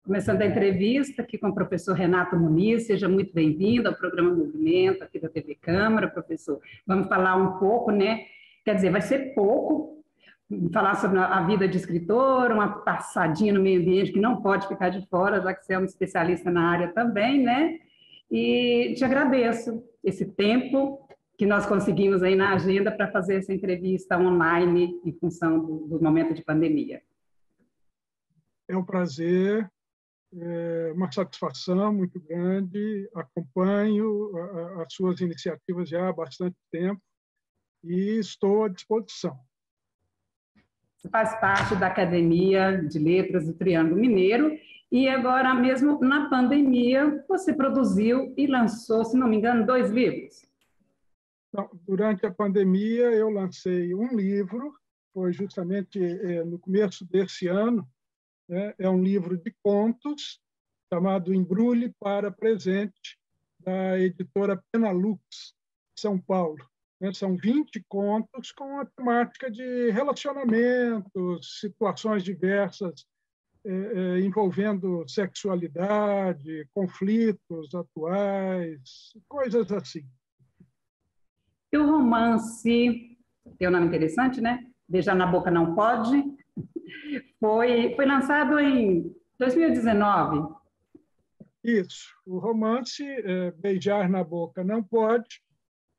Começando a entrevista aqui com o professor Renato Muniz, seja muito bem-vindo ao programa Movimento aqui da TV Câmara, professor. Vamos falar um pouco, né? Quer dizer, vai ser pouco, falar sobre a vida de escritor, uma passadinha no meio ambiente que não pode ficar de fora, já que você é um especialista na área também, né? E te agradeço esse tempo que nós conseguimos aí na agenda para fazer essa entrevista online em função do momento de pandemia. É um prazer. É uma satisfação muito grande, acompanho as suas iniciativas já há bastante tempo e estou à disposição. Você faz parte da Academia de Letras do Triângulo Mineiro e agora mesmo na pandemia você produziu e lançou, se não me engano, 2 livros. Então, durante a pandemia eu lancei um livro, foi justamente no começo desse ano. É um livro de contos chamado Embrulhe para Presente, da editora Penalux, São Paulo. São 20 contos com a temática de relacionamentos, situações diversas envolvendo sexualidade, conflitos atuais, coisas assim. E o romance, tem um nome interessante, né? Beijar na Boca Não Pode, foi lançado em 2019. Isso. O romance Beijar na Boca Não Pode,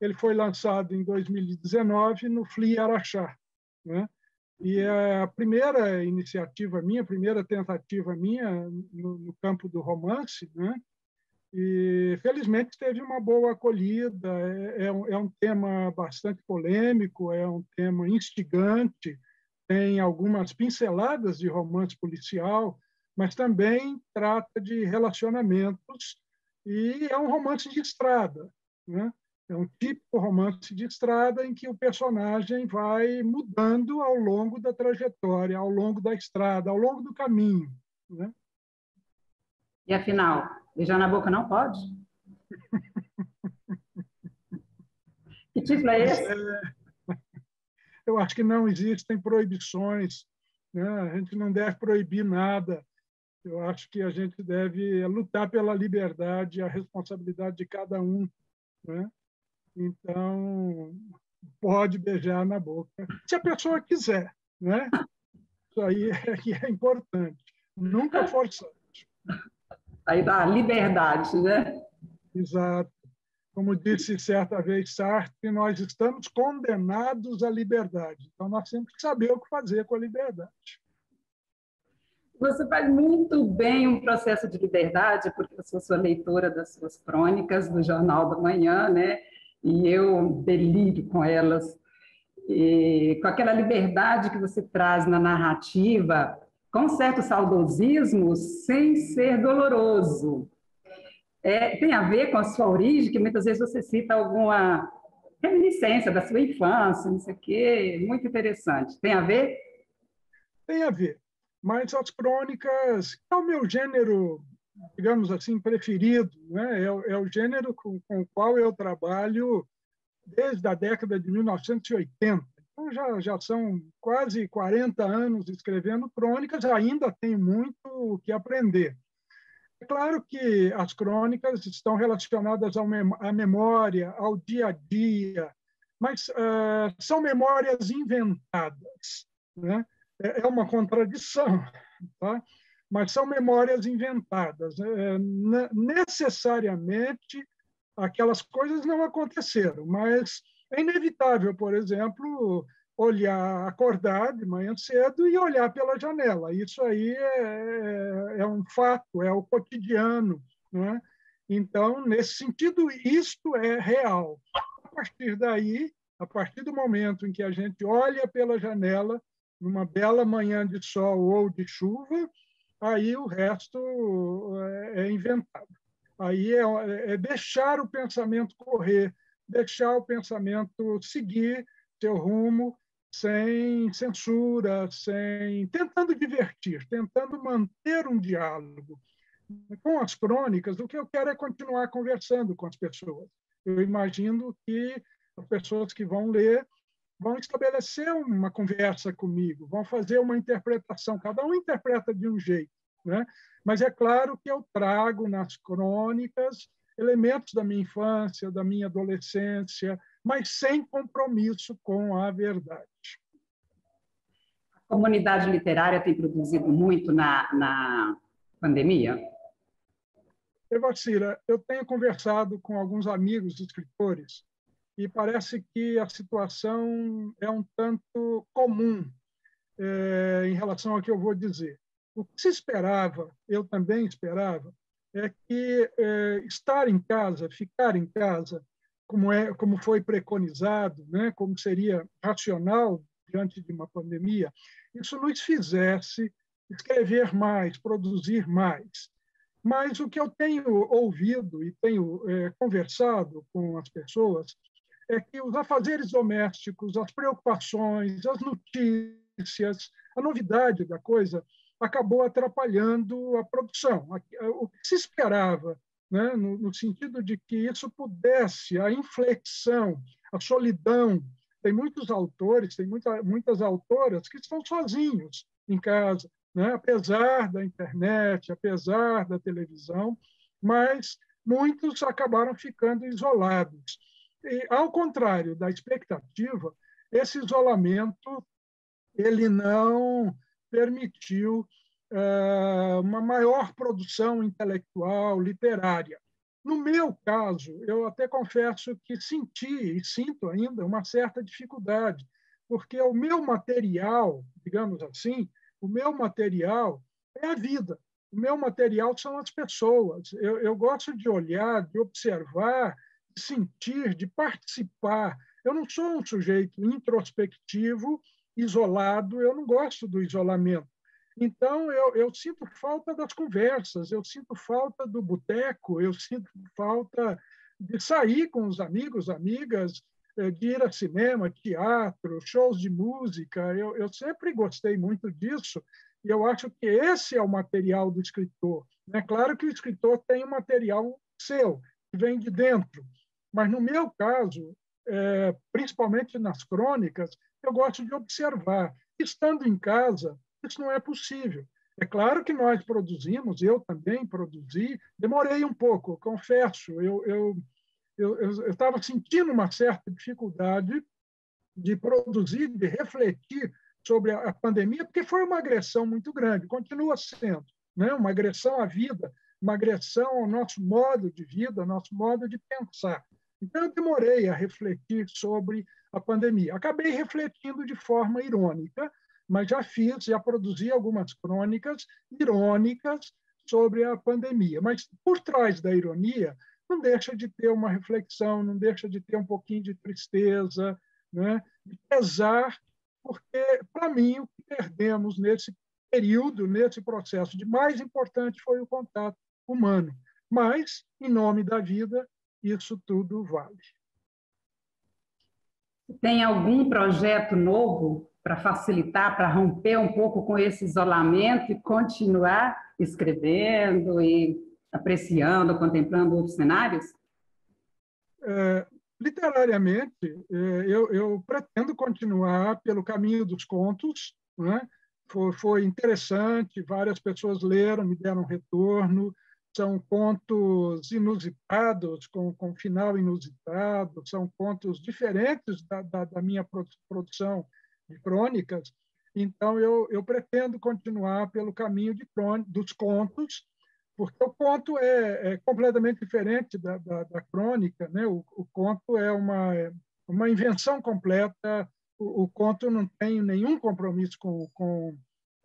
ele foi lançado em 2019 no FLI Araxá, né? E é a primeira iniciativa minha, a primeira tentativa minha no campo do romance, né? E felizmente teve uma boa acolhida. É um tema bastante polêmico, é um tema instigante, tem algumas pinceladas de romance policial, mas também trata de relacionamentos e é um romance de estrada, né? É um típico romance de estrada em que o personagem vai mudando ao longo da trajetória, ao longo da estrada, ao longo do caminho, né? E afinal, beijar na boca não pode? Que título é esse? Eu acho que não existem proibições, né? A gente não deve proibir nada. Eu acho que a gente deve lutar pela liberdade e a responsabilidade de cada um, né? Então, pode beijar na boca, se a pessoa quiser, né? Isso aí é importante. Nunca forçar. Aí dá liberdade, né? Exato. Como disse certa vez Sartre, nós estamos condenados à liberdade. Então, nós temos que saber o que fazer com a liberdade. Você faz muito bem um processo de liberdade, porque eu sou sua leitora das suas crônicas do Jornal da Manhã, né? E eu deliro com elas. E com aquela liberdade que você traz na narrativa, com certo saudosismo, sem ser doloroso. Tem a ver com a sua origem, que muitas vezes você cita alguma reminiscência da sua infância, não sei o quê, muito interessante. Tem a ver? Tem a ver. Mas as crônicas é o meu gênero, digamos assim, preferido, né? É o gênero com o qual eu trabalho desde a década de 1980. Então, já são quase 40 anos escrevendo crônicas, ainda tenho muito o que aprender. É claro que as crônicas estão relacionadas à memória, ao dia a dia, mas são memórias inventadas, né? É uma contradição, tá? Mas são memórias inventadas. Necessariamente, aquelas coisas não aconteceram, mas é inevitável, por exemplo, acordar de manhã cedo e olhar pela janela. Isso aí é um fato, é o cotidiano, né? Então, nesse sentido, isto é real. A partir daí, a partir do momento em que a gente olha pela janela, numa bela manhã de sol ou de chuva, aí o resto é inventado. Aí é deixar o pensamento correr, deixar o pensamento seguir seu rumo, sem censura, tentando divertir, tentando manter um diálogo. Com as crônicas, o que eu quero é continuar conversando com as pessoas. Eu imagino que as pessoas que vão ler vão estabelecer uma conversa comigo, vão fazer uma interpretação, cada um interpreta de um jeito, né? Mas é claro que eu trago nas crônicas elementos da minha infância, da minha adolescência, mas sem compromisso com a verdade. A comunidade literária tem produzido muito na pandemia? Evacira, eu tenho conversado com alguns amigos escritores e parece que a situação é um tanto comum em relação ao que eu vou dizer. O que se esperava, eu também esperava, é que estar em casa, ficar em casa, como foi preconizado, né, como seria racional diante de uma pandemia, isso nos fizesse escrever mais, produzir mais. Mas o que eu tenho ouvido e tenho conversado com as pessoas é que os afazeres domésticos, as preocupações, as notícias, a novidade da coisa acabou atrapalhando a produção. O que se esperava, né, no sentido de que isso pudesse, a inflexão, a solidão. Tem muitos autores, tem muitas autoras que estão sozinhos em casa, né, apesar da internet, apesar da televisão, mas muitos acabaram ficando isolados. E, ao contrário da expectativa, esse isolamento ele não permitiu uma maior produção intelectual, literária. No meu caso, eu até confesso que senti e sinto ainda uma certa dificuldade, porque o meu material, digamos assim, o meu material é a vida. O meu material são as pessoas. Eu gosto de olhar, de observar, de sentir, de participar. Eu não sou um sujeito introspectivo, isolado, eu não gosto do isolamento. Então, eu sinto falta das conversas, eu sinto falta do boteco, eu sinto falta de sair com os amigos, amigas, de ir a cinema, teatro, shows de música. Eu sempre gostei muito disso e eu acho que esse é o material do escritor. É claro que o escritor tem um material seu, que vem de dentro, mas no meu caso, principalmente nas crônicas, eu gosto de observar. Estando em casa, isso não é possível. É claro que nós produzimos, eu também produzi, demorei um pouco, confesso, eu estava sentindo uma certa dificuldade de produzir, de refletir sobre a pandemia, porque foi uma agressão muito grande, continua sendo, né? Uma agressão à vida, uma agressão ao nosso modo de vida, ao nosso modo de pensar. Então, eu demorei a refletir sobre a pandemia. Acabei refletindo de forma irônica, mas já produzi algumas crônicas irônicas sobre a pandemia. Mas, por trás da ironia, não deixa de ter uma reflexão, não deixa de ter um pouquinho de tristeza, né? De pesar, porque, para mim, o que perdemos nesse período, nesse processo de mais importante foi o contato humano. Mas, em nome da vida, isso tudo vale. Tem algum projeto novo para facilitar, para romper um pouco com esse isolamento e continuar escrevendo e apreciando, contemplando outros cenários? Literariamente, eu pretendo continuar pelo caminho dos contos, né? Foi interessante, várias pessoas leram, me deram retorno. São contos inusitados, com final inusitado, são contos diferentes da minha produção de crônicas. Então, eu pretendo continuar pelo caminho dos contos, porque o conto é completamente diferente da crônica, né? O conto é uma invenção completa, o conto não tem nenhum compromisso com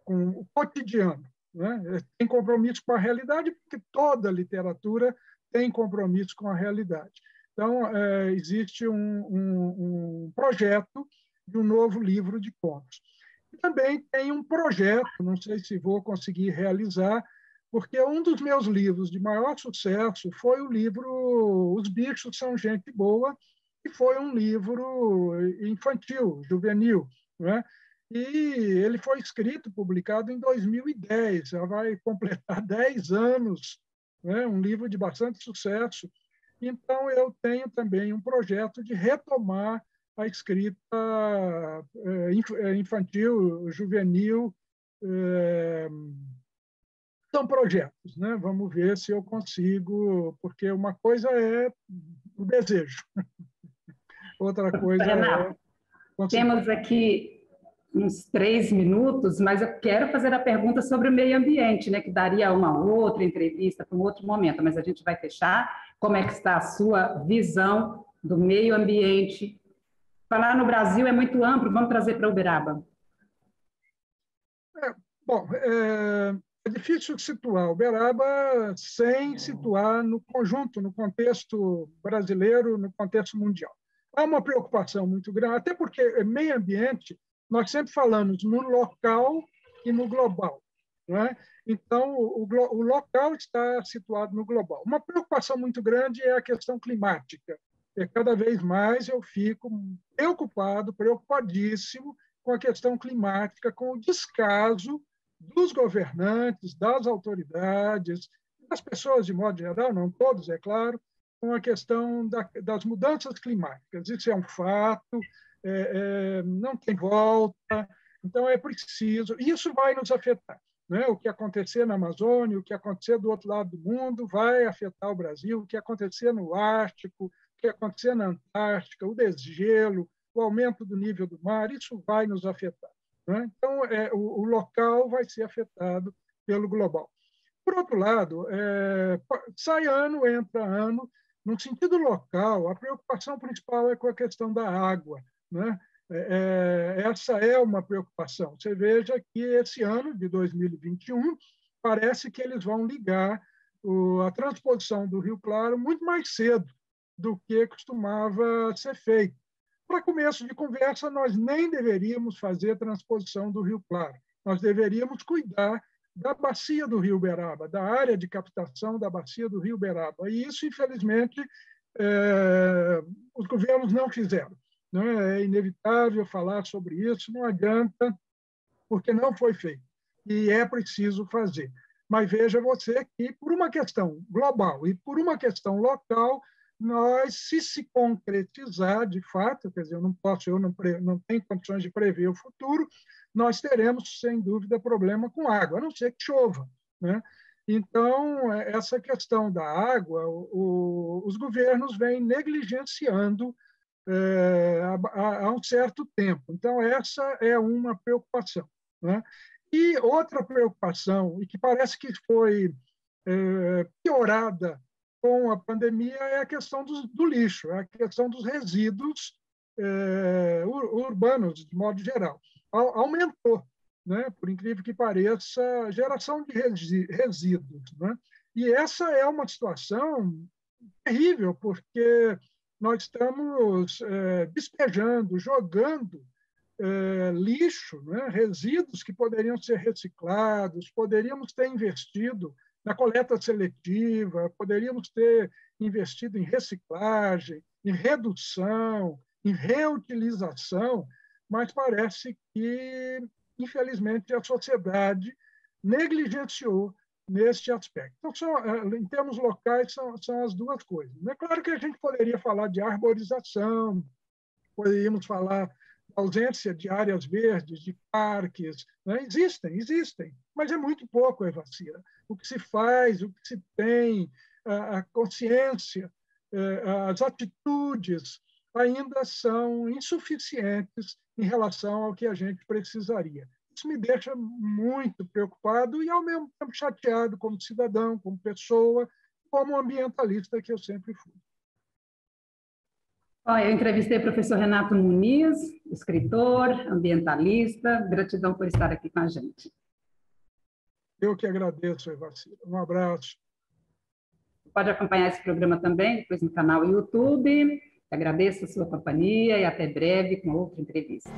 o cotidiano, né? Tem compromisso com a realidade, porque toda literatura tem compromisso com a realidade. Então, existe um projeto de um novo livro de contos. E também tem um projeto, não sei se vou conseguir realizar, porque um dos meus livros de maior sucesso foi o livro Os Bichos São Gente Boa, que foi um livro infantil, juvenil, né? E ele foi escrito, publicado em 2010, já vai completar 10 anos, né? Um livro de bastante sucesso. Então, eu tenho também um projeto de retomar a escrita infantil, juvenil, São projetos, né? Vamos ver se eu consigo, porque uma coisa é o desejo, outra coisa é Renato, conseguir. temos aqui uns 3 minutos, mas eu quero fazer a pergunta sobre o meio ambiente, né, que daria uma outra entrevista para um outro momento, mas a gente vai fechar. Como é que está a sua visão do meio ambiente? Falar no Brasil é muito amplo, vamos trazer para Uberaba. Bom, é difícil situar Uberaba sem situar no conjunto, no contexto brasileiro, no contexto mundial. Há uma preocupação muito grande, até porque meio ambiente, nós sempre falamos no local e no global, não é? Então, o local está situado no global. Uma preocupação muito grande é a questão climática. E cada vez mais eu fico preocupadíssimo com a questão climática, com o descaso dos governantes, das autoridades, das pessoas de modo geral, não todos, é claro, com a questão das mudanças climáticas. Isso é um fato, não tem volta, então é preciso. Isso vai nos afetar. Né? O que acontecer na Amazônia, o que acontecer do outro lado do mundo, vai afetar o Brasil, o que acontecer no Ártico, o que acontecer na Antártica, o desgelo, o aumento do nível do mar, isso vai nos afetar. Né? Então, o local vai ser afetado pelo global. Por outro lado, sai ano, entra ano. No sentido local, a preocupação principal é com a questão da água. Né? Essa é uma preocupação. Você veja que esse ano, de 2021, parece que eles vão ligar a transposição do Rio Claro muito mais cedo do que costumava ser feito. Para começo de conversa, nós nem deveríamos fazer a transposição do Rio Claro. Nós deveríamos cuidar da bacia do Rio Uberaba, da área de captação da bacia do Rio Uberaba. E isso, infelizmente, os governos não fizeram. Né? É inevitável falar sobre isso, não adianta, porque não foi feito. E é preciso fazer. Mas veja você que, por uma questão global e por uma questão local, nós, se concretizar de fato, quer dizer, eu não tenho condições de prever o futuro, nós teremos, sem dúvida, problema com água, a não ser que chova. Né? Então, essa questão da água, os governos vêm negligenciando há um certo tempo. Então, essa é uma preocupação. Né? E outra preocupação, e que parece que foi piorada com a pandemia, é a questão do lixo, é a questão dos resíduos urbanos, de modo geral. Aumentou, né? Por incrível que pareça, a geração de resíduos. Né? E essa é uma situação terrível, porque nós estamos despejando, jogando lixo, né? Resíduos que poderiam ser reciclados, poderíamos ter investido na coleta seletiva, poderíamos ter investido em reciclagem, em redução, em reutilização, mas parece que, infelizmente, a sociedade negligenciou neste aspecto. Então, em termos locais, são as duas coisas. É claro que a gente poderia falar de arborização, poderíamos falar da ausência de áreas verdes, de parques. Né? Existem, mas é muito pouco, Evacira. O que se faz, o que se tem, a consciência, as atitudes ainda são insuficientes em relação ao que a gente precisaria. Isso me deixa muito preocupado e, ao mesmo tempo, chateado como cidadão, como pessoa, como ambientalista que eu sempre fui. Bom, eu entrevistei o professor Renato Muniz, escritor, ambientalista. Gratidão por estar aqui com a gente. Eu que agradeço, Evacira. Um abraço. Pode acompanhar esse programa também, depois no canal YouTube. Agradeço a sua companhia e até breve com outra entrevista.